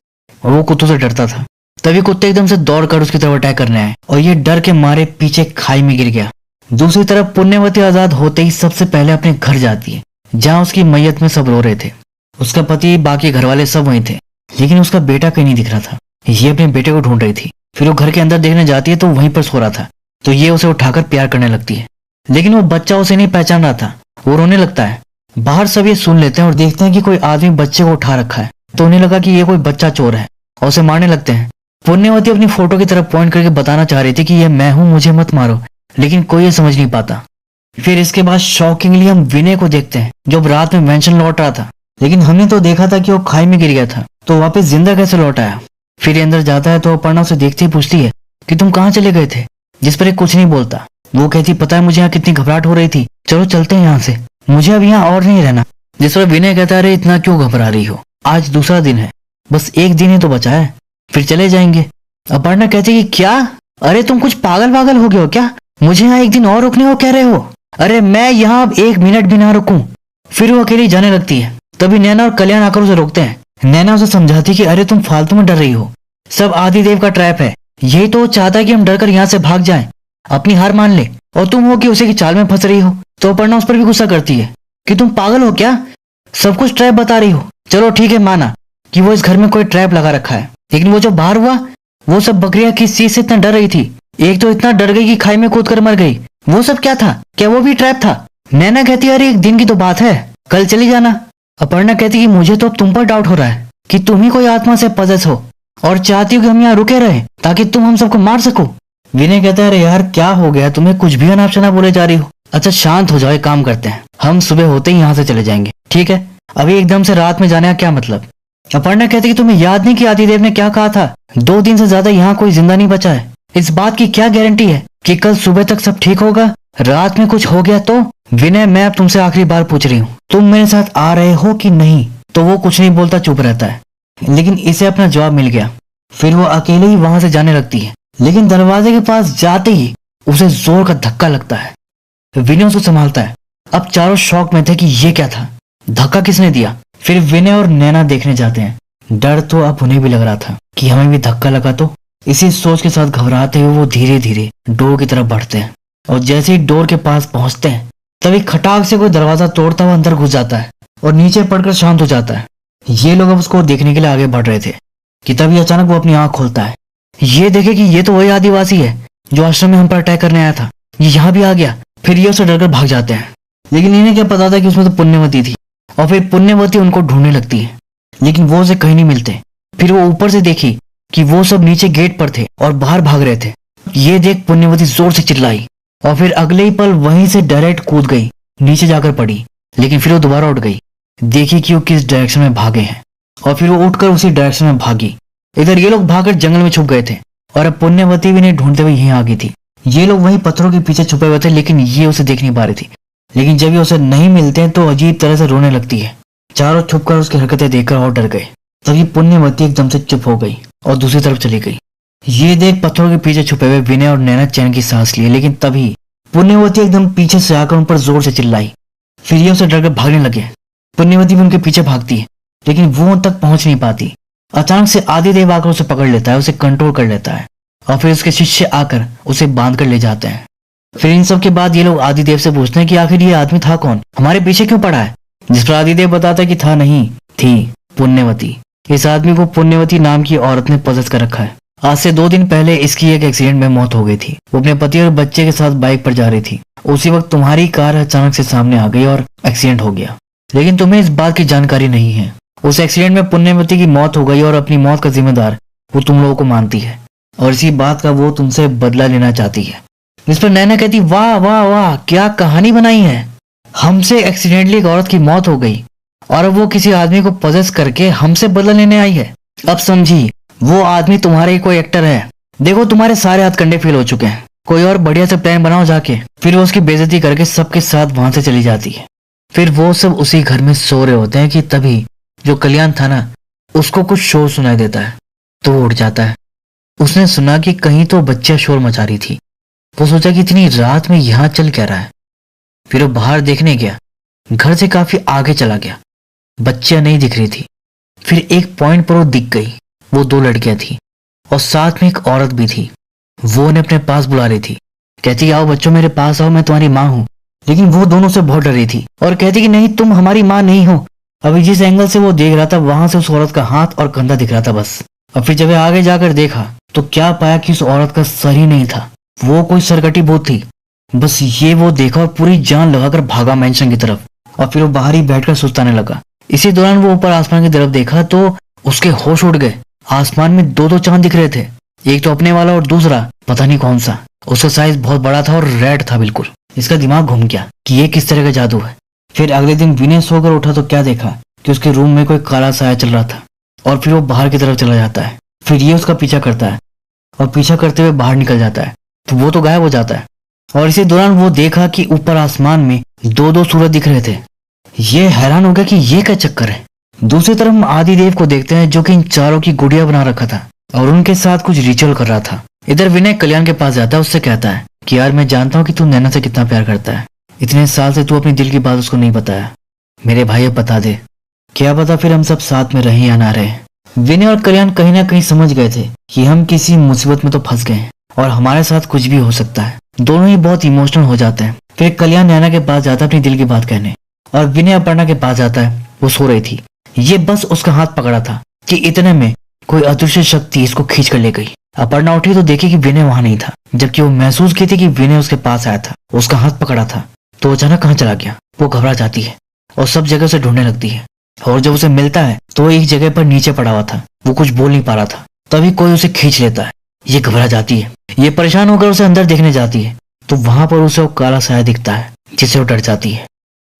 और वो कुत्तों से डरता था। तभी कुत्ते एकदम से दौड़कर उसकी तरफ अटैक करने आए और ये डर के मारे पीछे खाई में गिर गया। दूसरी तरफ पुण्यवती आजाद होते ही सबसे पहले अपने घर जाती है, जहाँ उसकी मैयत में सब रो रहे थे। उसका पति, बाकी घर वाले सब वहीं थे, लेकिन उसका बेटा कहीं नहीं दिख रहा था। ये अपने बेटे को ढूंढ रही थी। फिर वो घर के अंदर देखने जाती है तो वहीं पर सो रहा था, तो ये उसे उठाकर प्यार करने लगती है, लेकिन वो बच्चा उसे नहीं पहचान रहा था। वो रोने लगता है। बाहर सब ये सुन लेते हैं और देखते हैं कि कोई आदमी बच्चे को उठा रखा है, तो उन्हें लगा कि ये कोई बच्चा चोर है और उसे मारने लगते हैं। पुण्यवती अपनी फोटो की तरफ पॉइंट करके बताना चाह रही थी कि ये मैं हूं, मुझे मत मारो, लेकिन कोई ये समझ नहीं पाता। फिर इसके बाद शॉकिंगली हम विनय को देखते हैं, जो अब रात में मेंशन लौट रहा था, लेकिन हमने तो देखा था कि वो खाई में गिर गया था, तो वापस जिंदा कैसे लौट आया। फिर ये अंदर जाता है तो अपर्णा उसे देखते ही पूछती है कि तुम कहाँ चले गए थे, जिस पर ये कुछ नहीं बोलता। वो कहती, पता है मुझे यहाँ कितनी घबराहट हो रही थी, चलो चलते हैं यहाँ से, मुझे अब यहाँ और नहीं रहना। जिस पर विनय कहता है, अरे इतना क्यों घबरा रही हो, आज दूसरा दिन है, बस एक दिन ही तो बचा है, फिर चले जाएंगे। अपर्णा कहती है कि क्या, अरे तुम कुछ पागल वागल हो गए हो क्या, मुझे यहाँ एक दिन और रुकने को कह रहे हो, अरे मैं यहाँ अब 1 मिनट भी ना रुकूं। फिर वो अकेली जाने लगती है। तभी नैना और कल्याण आकर उसे रोकते हैं। नैना उसे समझाती कि अरे तुम फालतू में डर रही हो, सब आदिदेव का ट्रैप है, यही तो चाहता है कि हम डरकर यहाँ से भाग जाएं, अपनी हार मान ले, और तुम हो कि उसे की चाल में फंस रही हो। तो अपर्णा उस पर भी गुस्सा करती है कि तुम पागल हो क्या, सब कुछ ट्रैप बता रही हो। चलो ठीक है, माना कि वो इस घर में कोई ट्रैप लगा रखा है, लेकिन वो जो बाहर हुआ, वो सब बकरियां किस चीज से इतना डर रही थी, एक तो इतना डर गई कि खाई में कूद कर मर गई, वो सब क्या था, क्या वो भी ट्रैप था। नैना कहती है, अरे एक दिन की तो बात है, कल चली जाना। अपर्णा कहती कि मुझे तो अब तुम पर डाउट हो रहा है कि तुम ही कोई आत्मा से पजेस हो और चाहती हो कि हम यहाँ रुके रहे ताकि तुम हम सबको मार सको। विनय कहता है, अरे यार क्या हो गया तुम्हें, कुछ भी अनाप शनाप बोले जा रही हो। अच्छा शांत हो जाओ, एक काम करते हैं, हम सुबह होते ही यहाँ से चले जाएंगे, ठीक है, अभी एकदम से रात में जाने का क्या मतलब। अपर्णा कहती कि तुम्हें याद नहीं कि आदिदेव ने क्या कहा था, 2 दिन से ज्यादा यहाँ कोई जिंदा नहीं बचा है, इस बात की क्या गारंटी है कि कल सुबह तक सब ठीक होगा, रात में कुछ हो गया तो। विनय मैं अब तुमसे आखिरी बार पूछ रही हूँ, तुम मेरे साथ आ रहे हो कि नहीं। तो वो कुछ नहीं बोलता, चुप रहता है, लेकिन इसे अपना जवाब मिल गया। फिर वो अकेले ही वहां से जाने लगती है, लेकिन दरवाजे के पास जाते ही उसे जोर का धक्का लगता है। विनय उसको संभालता है। अब चारों शौक में थे कि ये क्या था, धक्का किसने दिया। फिर विनय और नैना देखने जाते हैं। डर तो अब उन्हें भी लग रहा था कि हमें भी धक्का लगा तो। इसी सोच के साथ घबराते हुए वो धीरे धीरे डोर की तरफ बढ़ते हैं और जैसे ही डोर के पास पहुंचते हैं तभी खटाक से कोई दरवाजा तोड़ता हुआ अंदर घुस जाता है और नीचे पड़कर शांत हो जाता है। ये लोग अब उसको देखने के लिए आगे बढ़ रहे थे कि तभी अचानक वो अपनी आंख खोलता है। ये देखे कि ये तो वही आदिवासी है जो आश्रम में हम पर अटैक करने आया था, ये यहाँ भी आ गया। फिर ये उसे डरकर भाग जाते हैं, लेकिन इन्हें क्या पता था कि उसमें तो पुण्यवती थी। और फिर पुण्यवती उनको ढूंढने लगती है, लेकिन वो उसे कहीं नहीं मिलते। फिर वो ऊपर से देखी कि वो सब नीचे गेट पर थे और बाहर भाग रहे थे। ये देख पुण्यवती जोर से चिल्लाई और फिर अगले ही पल वहीं से डायरेक्ट कूद गई, नीचे जाकर पड़ी। लेकिन फिर वो दोबारा उठ गई, देखी कि वो किस डायरेक्शन में भागे हैं और फिर वो उठकर उसी डायरेक्शन में भागी। इधर ये लोग भागकर जंगल में छुप गए थे और अब पुण्यवती भी इन्हें ढूंढते हुए यहीं आ गई थी। ये लोग वहीं पत्थरों के पीछे छुपे हुए थे, लेकिन ये उसे देख नहीं पा रही थी। लेकिन जब ये उसे नहीं मिलते हैं तो अजीब तरह से रोने लगती है। चारों छुपकर उसकी हरकतें देखकर और डर गए। तभी पुण्यवती एकदम से चुप हो गई और दूसरी तरफ चली गई। ये देख पत्थरों के पीछे छुपे हुए विनय और नैना चैन की सांस लिए, लेकिन तभी पुण्यवती एकदम पीछे से आकर उन पर जोर से चिल्लाई। फिर ये उसे डरकर भागने लगे। पुण्यवती भी उनके पीछे भागती है, लेकिन वो उन तक पहुंच नहीं पाती। अचानक से आदिदेव आकर उसे पकड़ लेता है, उसे कंट्रोल कर लेता है और फिर उसके शिष्य आकर उसे बांध कर ले जाते हैं। फिर इन सब के बाद ये लोग आदिदेव से पूछते हैं कि आखिर ये आदमी था कौन, हमारे पीछे क्यों पड़ा है। जिस पर आदिदेव बताता है कि था नहीं, थी पुण्यवती। इस आदमी को पुण्यवती नाम की औरत ने पजेस कर रखा है। आज से 2 दिन पहले इसकी एक एक्सीडेंट में मौत हो गई थी। वो अपने पति और बच्चे के साथ बाइक पर जा रही थी। उसी वक्त तुम्हारी कार अचानक से सामने आ गई और एक्सीडेंट हो गया, लेकिन तुम्हें इस बात की जानकारी नहीं है। उस एक्सीडेंट में पुण्यवती की मौत हो गई और अपनी मौत का जिम्मेदार वो तुम लोगों को मानती है और इसी बात का वो तुमसे बदला लेना चाहती है। इस पर नैना कहती, वाह वाह वाह, क्या कहानी बनाई है। हमसे एक्सीडेंटली एक औरत की मौत हो गई और अब वो किसी आदमी को पजेस करके हमसे बदला लेने आई है। अब समझी, वो आदमी तुम्हारे ही कोई एक्टर है। देखो तुम्हारे सारे हाथ कंडे फेल हो चुके हैं, कोई और बढ़िया से प्लान बनाओ जाके। फिर वो उसकी बेइज्जती करके सबके साथ वहां से चली जाती है। फिर वो सब उसी घर में सो रहे होते हैं कि तभी जो कल्याण था ना, उसको कुछ शोर सुनाई देता है तो वो उठ जाता है। उसने सुना कि कहीं तो बच्चा शोर मचा रही थी। वो सोचा कि इतनी रात में यहाँ चल क्या रहा है, फिर वो बाहर देखने गया। घर से काफी आगे चला गया। बच्चियां नहीं दिख रही थी। फिर एक पॉइंट पर वो दिख गई। वो 2 लड़कियां थी और साथ में एक औरत भी थी। वो उन्हें अपने पास बुला रही थी। कहती आओ बच्चों मेरे पास आओ, मैं तुम्हारी माँ हूँ। लेकिन वो दोनों से बहुत डरी थी और कहती कि नहीं तुम हमारी माँ नहीं हो। अभी जिस एंगल से वो देख रहा था वहां से उस औरत का हाथ और कंधा दिख रहा था बस। और फिर जब आगे जाकर देखा तो क्या पाया कि उस औरत का सर ही नहीं था। वो कोई सरकटी भूत थी। बस ये वो देखा और पूरी जान लगाकर भागा मैंशन की तरफ और फिर वो बाहर ही बैठकर सुस्ताने लगा। इसी दौरान वो ऊपर आसमान की तरफ देखा तो उसके होश उड़ गए। आसमान में 2 चांद दिख रहे थे। एक तो अपने वाला और दूसरा पता नहीं कौन सा। उसका साइज बहुत बड़ा था और रेड था बिल्कुल। इसका दिमाग घूम गया कि ये किस तरह का जादू है। फिर अगले दिन विनय सोकर उठा तो क्या देखा कि उसके रूम में कोई काला साया चल रहा था और फिर वो बाहर की तरफ चला जाता है। फिर ये उसका पीछा करता है और पीछा करते हुए बाहर निकल जाता है तो वो तो गायब हो जाता है। और इसी दौरान वो देखा कि ऊपर आसमान में 2 सूरज दिख रहे थे। ये हैरान हो गया कि ये क्या चक्कर है। दूसरी तरफ हम आदिदेव को देखते हैं जो कि इन चारों की गुड़िया बना रखा था और उनके साथ कुछ रिचुअल कर रहा था। इधर विनय कल्याण के पास जाता है। उससे कहता है कि यार मैं जानता हूँ कि तू नैना से कितना प्यार करता है। इतने साल से तू अपनी दिल की बात उसको नहीं बताया। मेरे भाई अब बता दे, क्या पता फिर हम सब साथ में रहें या ना रहे। विनय और कल्याण कहीं ना कहीं समझ गए थे कि हम किसी मुसीबत में तो फंस गए हैं और हमारे साथ कुछ भी हो सकता है। दोनों ही बहुत इमोशनल हो जाते हैं। फिर कल्याण नैना के पास जाता है अपनी दिल की बात कहने और विनय अपर्णा के पास जाता है। वो सो रही थी। ये बस उसका हाथ पकड़ा था कि इतने में कोई अदृश्य शक्ति इसको खींच कर ले गई। अपर्णा उठी तो देखी कि विनय वहां नहीं था, जबकि वो महसूस की थी कि विनय उसके पास आया था, उसका हाथ पकड़ा था। तो अचानक कहाँ चला गया। वो घबरा जाती है और सब जगह से ढूंढने लगती है और जब उसे मिलता है तो वो एक जगह पर नीचे पड़ा हुआ था। वो कुछ बोल नहीं पा रहा था। तभी कोई उसे खींच लेता है। ये घबरा जाती है। ये परेशान होकर उसे अंदर देखने जाती है तो वहां पर उसे वो काला साया दिखता है जिससे वो डर जाती है।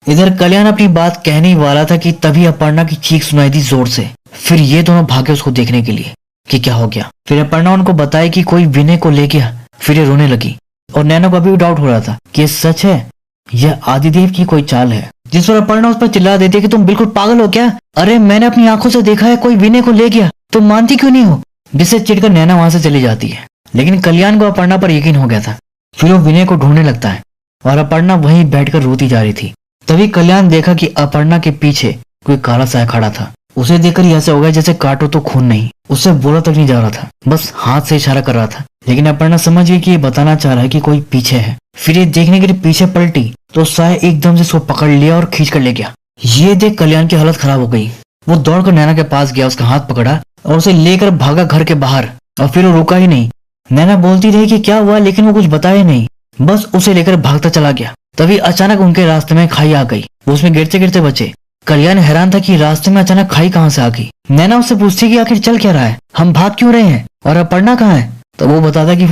इधर कल्याण अपनी बात कहने ही वाला था कि तभी अपर्णा की चीख सुनाई दी जोर से। फिर ये दोनों भागे उसको देखने के लिए कि क्या हो गया। फिर अपर्णा उनको बताया कि कोई विनय को ले गया। फिर ये रोने लगी और नैना को अभी भी डाउट हो रहा था कि ये सच है यह आदिदेव की कोई चाल है। जिस पर अपर्णा उस पर चिल्ला देती है कि तुम बिल्कुल पागल हो क्या। अरे मैंने अपनी आंखों से देखा है कोई विनय को ले गया, तुम मानती क्यों नहीं हो। जिससे चिढ़कर नैना वहां से चली जाती है। लेकिन कल्याण को अपर्णा पर यकीन हो गया था। फिर वो विनय को ढूंढने लगता है और अपर्णा वहीं बैठकर रोती जा रही थी। तभी कल्याण देखा कि अपर्णा के पीछे कोई काला साया खड़ा था। उसे देखकर ही ऐसा हो गया जैसे काटो तो खून नहीं। उससे बोला तक नहीं जा रहा था, बस हाथ से इशारा कर रहा था। लेकिन अपर्णा समझ गई कि ये बताना चाह रहा है कि कोई पीछे है। फिर ये देखने के लिए पीछे पलटी तो साया एकदम से उसको पकड़ लिया और खींच कर ले गया। ये देख कल्याण की हालत खराब हो गई। वो दौड़कर नैना के पास गया, उसका हाथ पकड़ा और उसे लेकर भागा घर के बाहर। और फिर वो रुका ही नहीं। नैना बोलती रही कि क्या हुआ, लेकिन वो कुछ बताया नहीं, बस उसे लेकर भागता चला गया। तभी अचानक उनके रास्ते में खाई आ गई। वो उसमें गिरते गिरते बचे। कल्याण हैरान था कि रास्ते में अचानक खाई कहाँ से आ गई। नैना उससे पूछती कि आखिर चल क्या रहा है, हम भाग क्यों रहे हैं और अपर्णा कहाँ है। तो वो बताता कि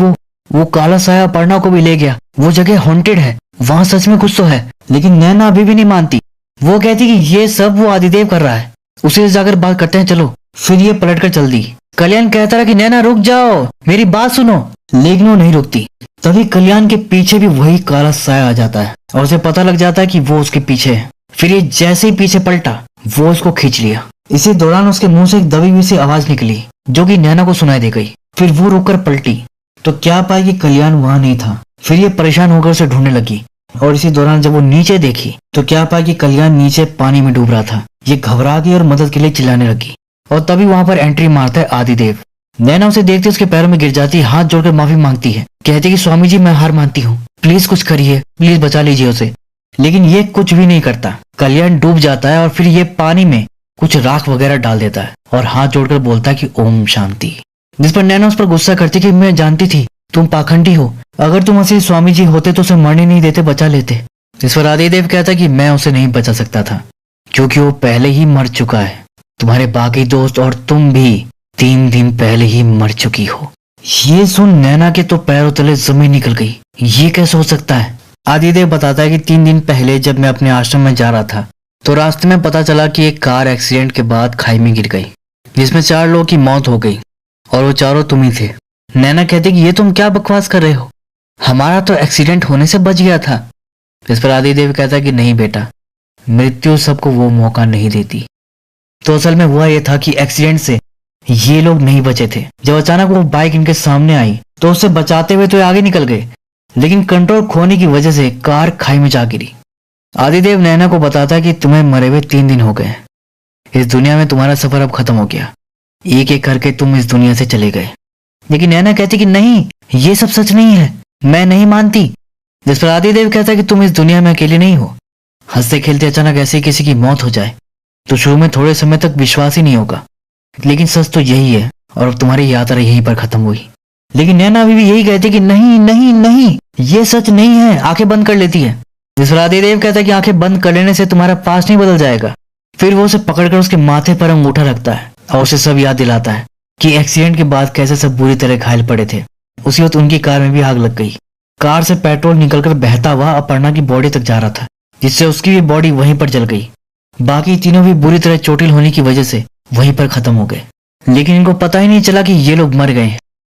वो काला साया अपर्णा को भी ले गया। वो जगह हॉन्टेड है, वहां सच में कुछ तो है। लेकिन नैना अभी भी नहीं मानती। वो कहती कि ये सब वो आदिदेव कर रहा है, उसे से जाकर बात करते हैं चलो। फिर ये पलट कर चल दी। कल्याण कहता रहा कि नैना रुक जाओ, मेरी बात सुनो, लेकिन वो नहीं रुकती। तभी कल्याण के पीछे भी वही काला साया आ जाता है और उसे पता लग जाता है कि वो उसके पीछे है। फिर ये जैसे ही पीछे पलटा वो उसको खींच लिया। इसी दौरान उसके मुंह से एक दबी हुई सी आवाज निकली जो कि नैना को सुनाई दे गई। फिर वो रुककर पलटी तो क्या पाई कि कल्याण वहां नहीं था। फिर ये परेशान होकर उसे ढूंढने लगी और इसी दौरान जब वो नीचे देखी तो क्या पाई कि कल्याण नीचे पानी में डूब रहा था। ये घबरा गई और मदद के लिए चिल्लाने लगी और तभी वहां पर एंट्री मारता है आदिदेव। नैना उसे देखते उसके पैरों में गिर जाती, हाथ जोड़कर माफी मांगती है, कहती कि स्वामी जी मैं हार मानती हूँ, प्लीज कुछ करिए, प्लीज बचा लीजिए उसे। लेकिन ये कुछ भी नहीं करता। कल्याण डूब जाता है और फिर ये पानी में कुछ राख वगैरह डाल देता है और हाथ जोड़कर बोलता है कि ओम शांति। जिस पर नैना उस पर गुस्सा करती कि मैं जानती थी तुम पाखंडी हो, अगर तुम असली स्वामी जी होते तो उसे मरने नहीं देते, बचा लेते। इस पर आदिदेव कहता कि मैं उसे नहीं बचा सकता था क्योंकि वो पहले ही मर चुका है। तुम्हारे बाकी दोस्त और तुम भी 3 दिन पहले ही मर चुकी हो। ये सुन नैना के तो पैरों तले जमीन निकल गई। ये कैसे हो सकता है। आदिदेव बताता है कि 3 दिन पहले जब मैं अपने आश्रम में जा रहा था तो रास्ते में पता चला कि एक कार एक्सीडेंट के बाद खाई में गिर गई जिसमें 4 लोगों की मौत हो गई और वो चारों तुम ही थे। नैना कहती कि ये तुम क्या बकवास कर रहे हो, हमारा तो एक्सीडेंट होने से बच गया था। इस पर आदिदेव कहता है कि नहीं बेटा, मृत्यु सबको वो मौका नहीं देती। तो असल में हुआ ये था कि एक्सीडेंट से ये लोग नहीं बचे थे। जब अचानक वो बाइक इनके सामने आई तो उससे बचाते हुए तो आगे निकल गए, लेकिन कंट्रोल खोने की वजह से कार खाई में जा गिरी आदिदेव नैना को बताता है कि तुम्हें मरे हुए 3 दिन हो गए। इस दुनिया में तुम्हारा सफर अब खत्म हो गया। एक एक करके तुम इस दुनिया से चले गए। लेकिन नैना कहती कि नहीं, ये सब सच नहीं है, मैं नहीं मानती। जिस पर आदिदेव कहता है कि तुम इस दुनिया में अकेले नहीं हो। हंसते खेलते अचानक ऐसे किसी की मौत हो जाए तो शुरू में थोड़े समय तक विश्वास ही नहीं होगा, लेकिन सच तो यही है और अब तुम्हारी यात्रा यहीं पर खत्म हुई। लेकिन नैना अभी भी यही कहती कि नहीं नहीं नहीं, ये सच नहीं है। आंखें बंद कर लेती है। जिस पर आदिदेव कहता है कि आंखें बंद कर लेने से तुम्हारा पास नहीं बदल जाएगा। फिर वो उसे पकड़कर उसके माथे पर अंगूठा रखता है और उसे सब याद दिलाता है कि एक्सीडेंट के बाद कैसे सब बुरी तरह घायल पड़े थे। उसी वक्त उनकी कार में भी आग लग गई। कार से पेट्रोल निकलकर बहता हुआ अपर्णा की बॉडी तक जा रहा था, जिससे उसकी भी बॉडी वहीं पर जल गई। बाकी तीनों भी बुरी तरह चोटिल होने की वजह से वहीं पर खत्म हो गए। लेकिन इनको पता ही नहीं चला कि ये लोग मर गए,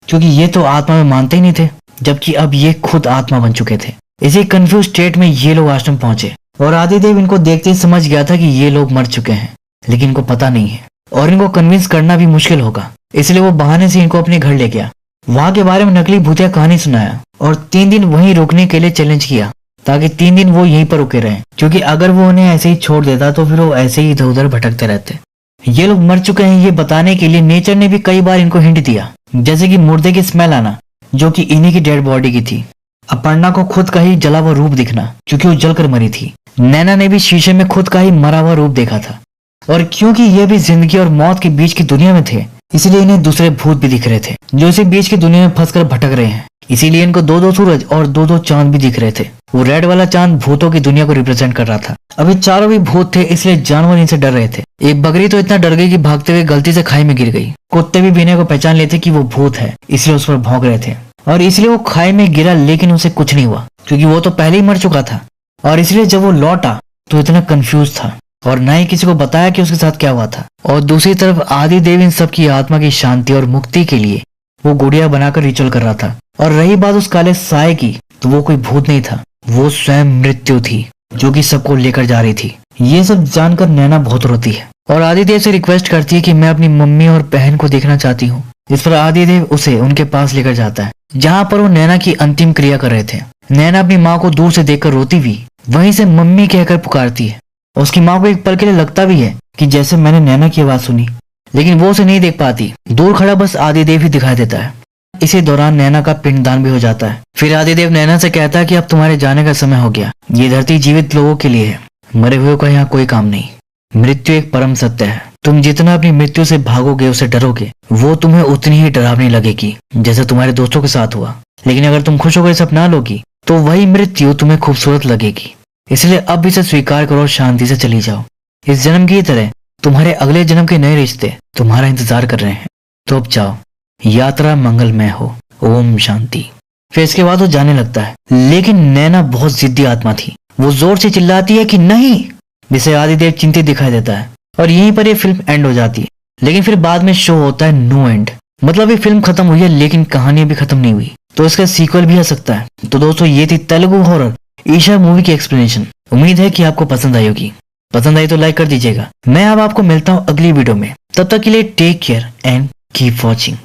क्योंकि ये तो आत्मा में मानते ही नहीं थे, जबकि अब ये खुद आत्मा बन चुके थे। इसी कंफ्यूज स्टेट में ये लोग आश्रम पहुंचे और आदिदेव इनको देखते ही समझ गया था कि ये लोग मर चुके हैं, लेकिन इनको पता नहीं है और इनको कन्विंस करना भी मुश्किल होगा। इसलिए वो बहाने से इनको अपने घर ले गया, वहां के बारे में नकली भूतिया कहानी सुनाया और 3 दिन वहीं रुकने के लिए चैलेंज किया, ताकि 3 दिन वो यहीं पर रुके रहें, क्योंकि अगर वो उन्हें ऐसे ही छोड़ देता तो फिर वो ऐसे ही इधर उधर भटकते रहते। ये लोग मर चुके हैं ये बताने के लिए नेचर ने भी कई बार इनको हिंट दिया, जैसे कि मुर्दे की स्मेल आना जो कि इन्हीं की डेड बॉडी की थी, अपर्णा को खुद का ही जला हुआ रूप दिखना क्योंकि वो जलकर मरी थी। नैना ने भी शीशे में खुद का ही मरा हुआ रूप देखा था, और क्योंकि ये भी जिंदगी और मौत के बीच की दुनिया में थे, इसलिए इन्हें दूसरे भूत भी दिख रहे थे जो इसी बीच की दुनिया में फंसकर भटक रहे हैं। इसीलिए इनको 2-2 सूरज और 2-2 चांद भी दिख रहे थे। वो रेड वाला चांद भूतों की दुनिया को रिप्रेजेंट कर रहा था। अभी चारों भी भूत थे, इसलिए जानवर इनसे डर रहे थे। एक बकरी तो इतना डर गई कि भागते हुए गलती से खाई में गिर गई। कुत्ते भी बिना को पहचान लेते कि वो भूत है, इसलिए उस पर भौंक रहे थे, और इसलिए वो खाई में गिरा, लेकिन उसे कुछ नहीं हुआ क्योंकि वो तो पहले ही मर चुका था। और इसलिए जब वो लौटा तो इतना कंफ्यूज था और ना ही किसी को बताया कि उसके साथ क्या हुआ था। और दूसरी तरफ आदिदेव इन सबकी आत्मा की शांति और मुक्ति के लिए वो गुड़िया बनाकर रिचुअल कर रहा था। और रही बात उस काले साए की, तो वो कोई भूत नहीं था, वो स्वयं मृत्यु थी जो कि सबको लेकर जा रही थी। ये सब जानकर नैना बहुत रोती है और आदिदेव से रिक्वेस्ट करती है कि मैं अपनी मम्मी और बहन को देखना चाहती हूँ। इस पर आदिदेव उसे उनके पास लेकर जाता है, जहाँ पर वो नैना की अंतिम क्रिया कर रहे थे। नैना अपनी माँ को दूर से देखकर रोती हुई वहीं से मम्मी कहकर पुकारती है। उसकी माँ को एक पल के लिए लगता भी है कि जैसे मैंने नैना की आवाज सुनी, लेकिन वो उसे नहीं देख पाती। दूर खड़ा बस आदिदेव ही दिखाई देता है। इसी दौरान नैना का पिंडदान भी हो जाता है। फिर आदिदेव नैना से कहता है कि अब तुम्हारे जाने का समय हो गया। ये धरती जीवित लोगों के लिए है, मरे हुए का यहाँ कोई काम नहीं। मृत्यु एक परम सत्य है। तुम जितना अपनी मृत्यु से भागोगे, उसे डरोगे, वो तुम्हें उतनी ही डरावनी लगेगी जैसे तुम्हारे दोस्तों के साथ हुआ। लेकिन अगर तुम खुश होकर इसे अपना लोगी तो वही मृत्यु तुम्हें खूबसूरत लगेगी। इसलिए अब इसे स्वीकार करो और शांति से चली जाओ। इस जन्म की तरह तुम्हारे अगले जन्म के नए रिश्ते तुम्हारा इंतजार कर रहे हैं। तो अब जाओ, यात्रा मंगलमय हो। ओम शांति। फिर इसके बाद वो जाने लगता है, लेकिन नैना बहुत जिद्दी आत्मा थी। वो जोर से चिल्लाती है कि नहीं, जिसे आदिदेव चिंतित दिखाई देता है और यहीं पर ये फिल्म एंड हो जाती है। लेकिन फिर बाद में शो होता है नो एंड, मतलब ये फिल्म खत्म हुई है लेकिन कहानी भी खत्म नहीं हुई, तो इसका सीक्वल भी आ सकता है। तो दोस्तों, ये थी तेलुगु हॉरर ईशा मूवी की एक्सप्लेनेशन। उम्मीद है कि आपको पसंद आई होगी। पसंद आई तो लाइक कर दीजिएगा। मैं अब आपको मिलता हूँ अगली वीडियो में। तब तक के लिए take care and keep watching.